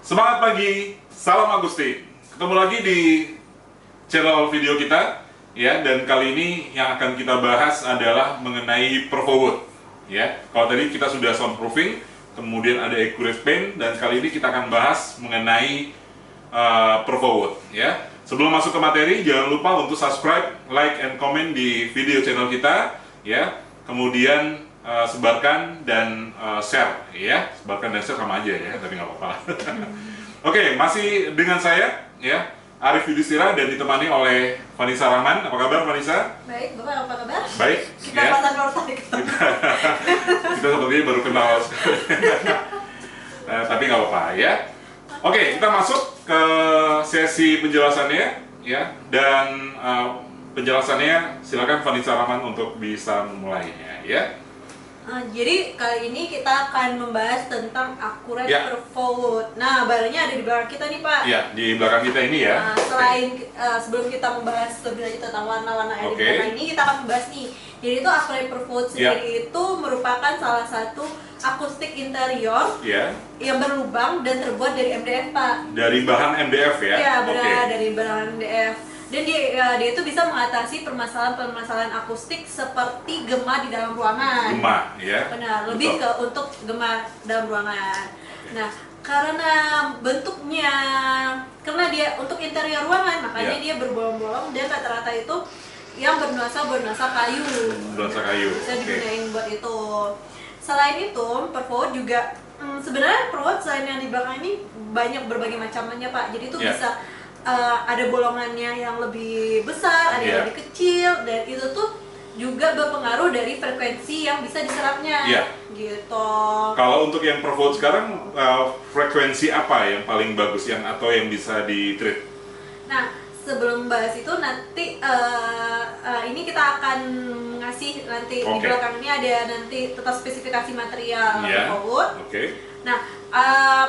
Semangat pagi, salam Agustin. Ketemu lagi di channel video kita, ya. Dan kali ini yang akan kita bahas adalah mengenai perforwood, ya. Kalau tadi kita sudah soundproofing, kemudian ada accurate paint, dan kali ini kita akan bahas mengenai perforwood, ya. Sebelum masuk ke materi, jangan lupa untuk subscribe, like, and comment di video channel kita, ya. Kemudian sebarkan dan share, ya. Sebarkan dan share sama aja ya, tapi nggak apa-apa. Oke, masih dengan saya, ya, Arif Yudhistira, dan ditemani oleh Vanessa Rahman. Apa kabar, Vanessa? Baik, Bapak apa kabar? Baik. Kita ya. baru tadi ketemu. Kita sepertinya baru kenal. Tapi nggak apa-apa, ya. Oke, kita masuk ke sesi penjelasannya, ya. Dan penjelasannya silakan Vanessa Rahman untuk bisa memulainya, ya. Jadi kali ini kita akan membahas tentang accurate Ya. perforwood. Nah, barangnya ada di belakang kita nih, Pak. Ya, di belakang kita ini ya. Nah, selain sebelum kita membahas lebih lanjut tentang warna-warna yang ada di belakang ini, kita akan membahas nih. Jadi itu accurate perforwood sendiri itu merupakan salah satu akustik interior yang berlubang dan terbuat dari MDF, Pak. Dari bahan MDF ya? Iya, benar, dari bahan MDF. Dan dia itu bisa mengatasi permasalahan-permasalahan akustik seperti gema di dalam ruangan. Gema, ya. Benar, lebih ke untuk gema dalam ruangan. Nah, karena bentuknya, karena dia untuk interior ruangan, makanya dia berbolong-bolong dan rata-rata itu yang bernuansa kayu. Bernuansa kayu. Bisa digunain buat itu. Selain itu, perforwood juga sebenarnya perforwood selain yang di belakang ini banyak berbagai macamnya, Pak. Jadi itu bisa ada bolongannya yang lebih besar, ada yang lebih kecil, dan itu tuh juga berpengaruh dari frekuensi yang bisa diserapnya, gitu. Kalau untuk yang perforwood sekarang, frekuensi apa yang paling bagus atau yang bisa di-treat? Nah, sebelum bahas itu nanti ini kita akan ngasih nanti di belakang ini ada nanti tentang spesifikasi material perforwood. Nah,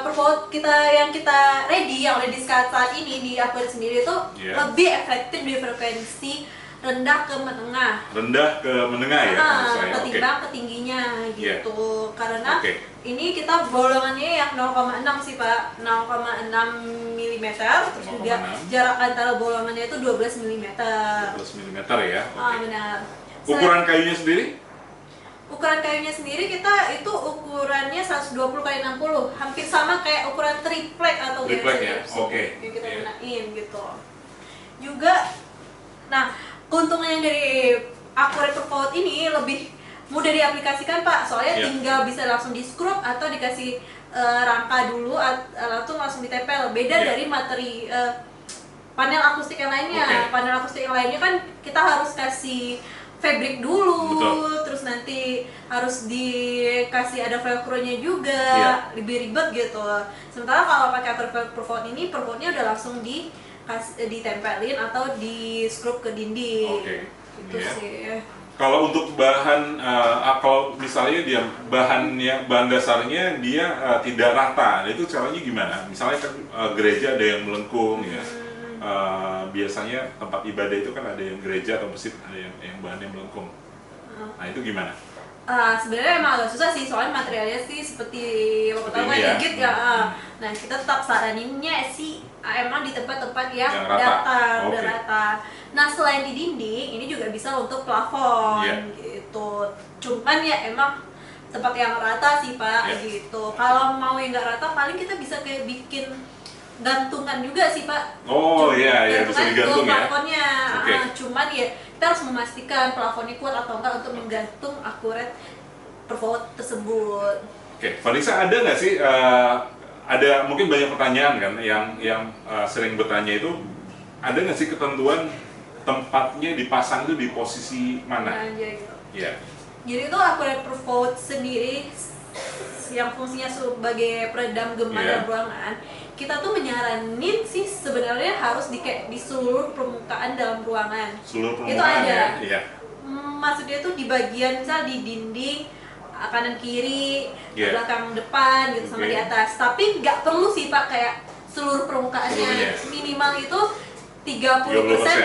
perforwood yang kita ready saat ini di Aquarit sendiri itu lebih efektif di frekuensi rendah ke menengah. Rendah ke menengah ya? Ketimbang ke tingginya gitu. Karena ini kita bolongannya yang 0,6 sih, Pak. 0,6 mm, terus juga jarak antara bolongannya itu 12 mm. 12 mm ya? Benar. Ukuran kayunya sendiri? Ukuran kayunya sendiri kita itu ukurannya 120 x 60, hampir sama kayak ukuran triplek atau triplek yang kita gunain gitu. Juga, nah keuntungan dari accurate perforwood ini lebih mudah diaplikasikan, Pak. Soalnya tinggal bisa langsung di scrub atau dikasih rangka dulu atau langsung ditempel. Beda dari materi panel akustik yang lainnya. Panel akustik yang lainnya kan kita harus kasih fabric dulu, terus nanti harus dikasih ada velcro-nya juga, lebih ribet gitu. Sementara kalau pakai accurate perforwood ini, perforwoodnya udah langsung ditempelin atau di scrub ke dinding. Itu sih. Kalau untuk bahan, kalau misalnya dia bahan dasarnya dia tidak rata, itu caranya gimana? Misalnya kan gereja ada yang melengkung ya. Biasanya tempat ibadah itu kan ada yang gereja atau masjid ada yang bahannya melengkung. Nah, itu gimana? Sebenarnya emang agak susah sih, soalnya materialnya sih seperti Bapak tahu kan digit ya. Nah, kita tetap saraninnya sih emang di tempat-tempat yang datar, udah rata. Nah, selain di dinding, ini juga bisa untuk plafon gitu. Cuman ya emang tempat yang rata sih, Pak, gitu. Kalau mau yang nggak rata, paling kita bisa kayak bikin gantungan juga sih, Pak. Bisa digantung ya. Plafonnya. Cuman ya kita harus memastikan plafonnya kuat atau enggak untuk menggantung accurate perforwood tersebut. Vanessa, ada nggak sih ada mungkin banyak pertanyaan kan yang sering bertanya itu, ada nggak sih ketentuan tempatnya dipasang itu di posisi mana? Jadi itu accurate perforwood sendiri yang fungsinya sebagai peredam gema dalam ruangan, kita tuh menyaranin sih sebenarnya harus di seluruh permukaan dalam ruangan. Seluruh permukaan itu ada. Maksudnya tuh di bagian misal di dinding kanan kiri, belakang depan gitu, sama di atas. Tapi nggak perlu sih, Pak, kayak seluruh permukaannya. Minimal itu 30%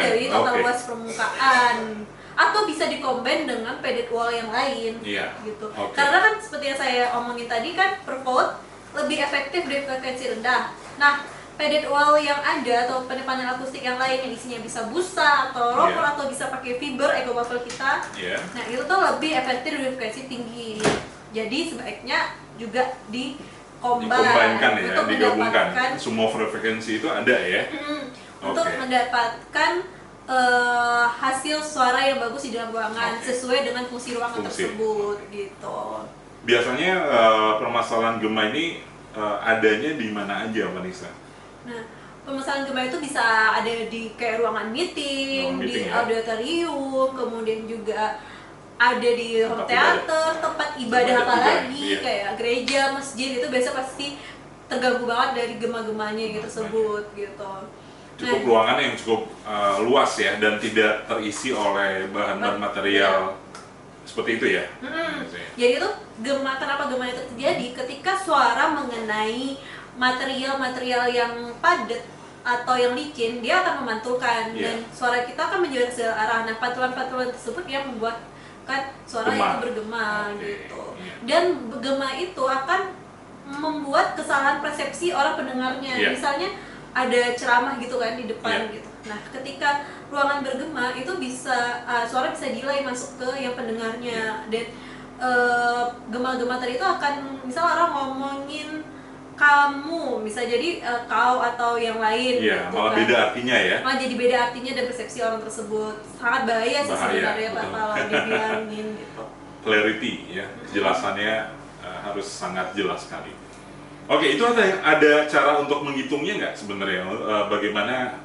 dari total luas permukaan. Atau bisa dikombin dengan padded wall yang lain gitu. Karena kan seperti yang saya omongin tadi kan, perforwood lebih efektif dari frekuensi rendah. Nah, padded wall yang ada atau panel akustik yang lain yang isinya bisa busa atau rubber atau bisa pakai fiber eco bubble kita, nah itu tuh lebih efektif dari frekuensi tinggi. Jadi sebaiknya juga dikombinkan ya, untuk digabungkan. Semua frekuensi itu ada ya. Untuk mendapatkan hasil suara yang bagus di dalam ruangan sesuai dengan fungsi ruangan tersebut gitu. Biasanya permasalahan gema ini adanya di mana aja, Vanessa? Nah, permasalahan gema itu bisa ada di kayak ruangan meeting, di auditorium, kemudian juga ada di home theater, tempat ibadah apalagi kayak gereja, masjid, itu biasa pasti terganggu banget dari gema-gemanya gitu tersebut gitu. Cukup ruangan yang cukup luas ya dan tidak terisi oleh bahan-bahan material seperti itu ya. Jadi itu kenapa gema itu terjadi ketika suara mengenai material-material yang padat atau yang licin, dia akan memantulkan dan suara kita akan menjadi searah. Nah, pantulan-pantulan tersebut yang membuatkan suara itu bergema gitu. Dan gema itu akan membuat kesalahan persepsi orang pendengarnya. Misalnya ada ceramah gitu kan di depan gitu. Nah, ketika ruangan bergema itu bisa suara bisa delay masuk ke yang pendengarnya dan gema-gema tadi itu akan misal orang ngomongin kamu, bisa jadi kau atau yang lain gitu malah kan. beda artinya ya. Malah jadi beda artinya dan persepsi orang tersebut. Sangat bahaya sih sebenarnya Pak kalau dibilangin gitu. Clarity ya, kejelasannya harus sangat jelas sekali. Oke, itu ada cara untuk menghitungnya nggak sebenarnya? Bagaimana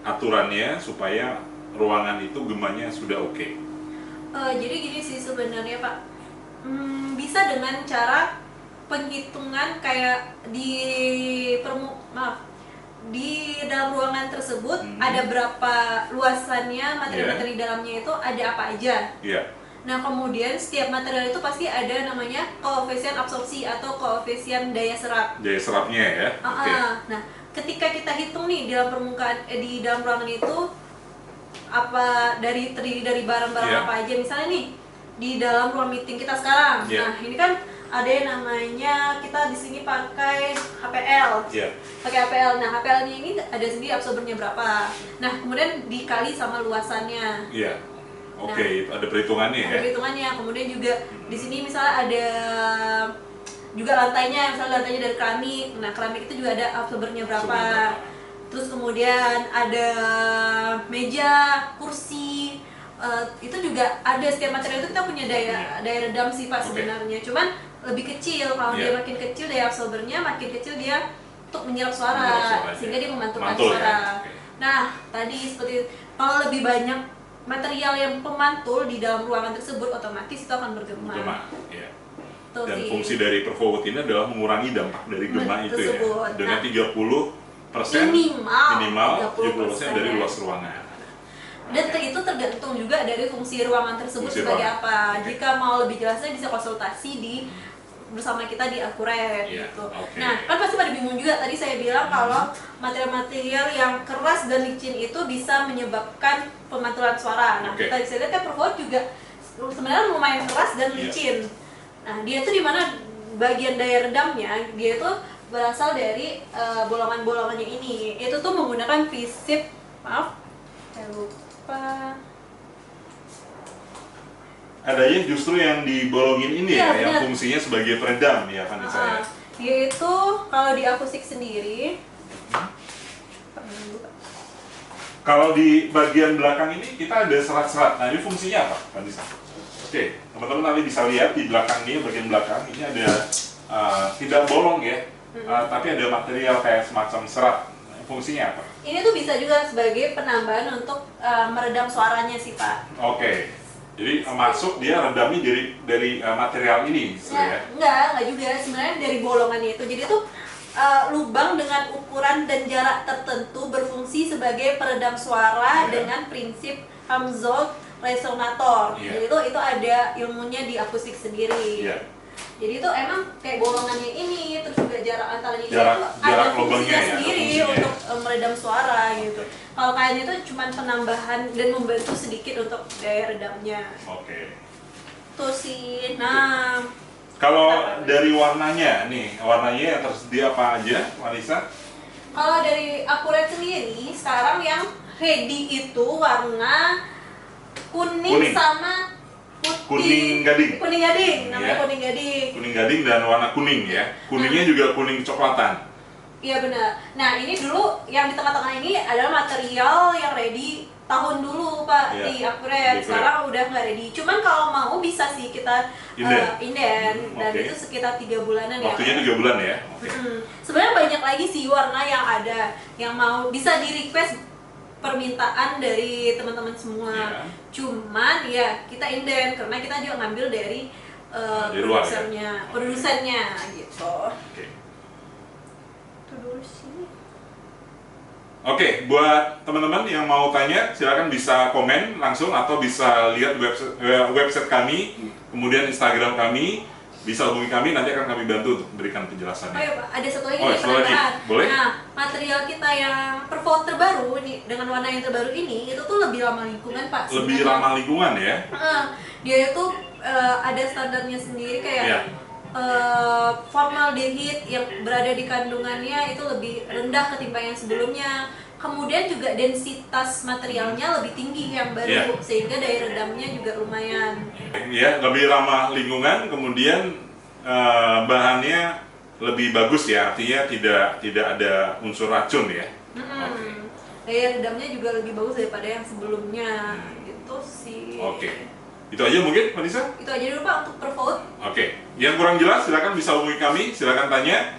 aturannya supaya ruangan itu gemanya sudah oke? Jadi gini sih sebenarnya Pak, bisa dengan cara penghitungan kayak di dalam ruangan tersebut ada berapa luasannya materi-materi dalamnya itu ada apa aja. Nah, kemudian setiap material itu pasti ada namanya koefisien absorpsi atau koefisien daya serap. Daya serapnya ya. Nah, ketika kita hitung nih dalam permukaan di dalam ruangan itu apa terdiri dari barang-barang apa aja. Misalnya nih di dalam ruang meeting kita sekarang. Nah, ini kan ada yang namanya kita di sini pakai HPL. Pakai HPL. Nah, HPL-nya ini ada sendiri absorbernya berapa. Nah, kemudian dikali sama luasannya. Oke, ada perhitungannya ya. Ada perhitungannya. Kemudian juga di sini misalnya ada juga lantainya, misalnya lantainya dari keramik. Nah, keramik itu juga ada absorbernya berapa. Terus kemudian ada meja, kursi. Itu juga ada, setiap material itu kita punya daya redam sih Pak sebenarnya. Cuman lebih kecil, kalau dia makin kecil daya absorbernya makin kecil dia untuk menyerap suara sehingga dia memantulkan suara. Nah, tadi seperti kalau lebih banyak material yang pemantul di dalam ruangan tersebut, otomatis itu akan bergema. Dan fungsi dari Perforwood ini adalah mengurangi dampak dari gema itu ya, dengan 30% minimal 30% dari luas ruangan. Dan itu tergantung juga dari fungsi ruangan tersebut sebagai apa. Jika mau lebih jelasnya bisa konsultasi bersama kita di Akuret gitu. Nah, kan pasti pada bingung juga, tadi saya bilang kalau material-material yang keras dan licin itu bisa menyebabkan pemantulan suara. Nah, tadi saya lihat kan Perforwood juga sebenarnya lumayan keras dan licin. Nah, dia tuh di mana bagian daya redamnya, dia itu berasal dari bolongan-bolongannya ini. Itu tuh menggunakan visip, maaf, saya lupa. Adanya justru yang dibolongin ini yang fungsinya sebagai peredam ya Vanessa. Yaitu kalau di akustik sendiri, kalau di bagian belakang ini kita ada serat-serat. Nah, ini fungsinya apa Vanessa? Oke, teman-teman nanti bisa lihat di belakang ini, bagian belakang ini ada tidak bolong ya, tapi ada material kayak semacam serat. Nah, fungsinya apa? Ini tuh bisa juga sebagai penambahan untuk meredam suaranya sih Pak. Jadi masuk dia redamnya dari material ini ya? Enggak juga, sebenarnya dari bolongannya itu. Jadi itu lubang dengan ukuran dan jarak tertentu berfungsi sebagai peredam suara dengan prinsip Helmholtz resonator. Jadi itu ada ilmunya di akustik sendiri. Jadi itu emang kayak bolongannya ini, terus juga jarak antaranya itu ada fungsinya sendiri untuk meredam suara gitu. Kalau kain itu cuma penambahan dan membantu sedikit untuk daya redamnya. Tuh sih. Nah, Kalau dari warnanya nih, warnanya yang tersedia apa aja, Marisa? Kalau dari Accurate sendiri, sekarang yang ready itu warna kuning. Sama putih. Kuning gading. Kuning gading, namanya Ya. kuning gading. Kuning gading dan warna kuning ya. Kuningnya juga kuning kecoklatan. Iya benar. Nah ini dulu yang di tengah-tengah ini adalah material yang ready tahun dulu Pak Iya, di Accurate. di Accurate. Sekarang udah nggak ready. Cuman kalau mau bisa sih kita inden dan oke. itu sekitar 3 bulanan ya. Waktunya 3 bulan ya. Oke. Sebenarnya banyak lagi sih warna yang ada yang mau bisa di request permintaan dari teman-teman semua. Iya. Cuman ya kita inden karena kita juga ngambil dari Dari luar, ya? produsennya gitu. Oke. Itu dulu sih. Oke, buat teman-teman yang mau tanya, silakan bisa komen langsung atau bisa lihat website kami, kemudian Instagram kami, bisa hubungi kami, nanti akan kami bantu untuk memberikan Oh penjelasannya. iya Pak, ada satu lagi Oh, nih satu lagi. penambahan. Boleh? Nah, material kita yang perform terbaru ini dengan warna yang terbaru ini itu tuh lebih ramah lingkungan Pak. Lebih sebenarnya. ramah lingkungan ya. Dia itu ada standarnya sendiri kayak Iya. formaldehid yang berada di kandungannya itu lebih rendah ketimbang yang sebelumnya. Kemudian juga densitas materialnya lebih tinggi yang baru, Iya. sehingga daya redamnya juga lumayan. Ya, lebih ramah lingkungan, kemudian bahannya lebih bagus ya, artinya tidak ada unsur racun ya. Oke. Daya redamnya juga lebih bagus daripada yang sebelumnya, gitu sih. Oke. Itu aja mungkin, Marisa? Itu aja dulu Pak untuk pervote. Oke, yang kurang jelas silakan bisa hubungi kami, silakan tanya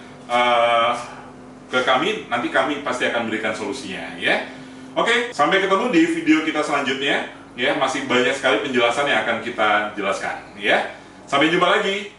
ke kami, nanti kami pasti akan berikan solusinya ya. Oke, sampai ketemu di video kita selanjutnya ya, masih banyak sekali penjelasan yang akan kita jelaskan ya. Sampai jumpa lagi.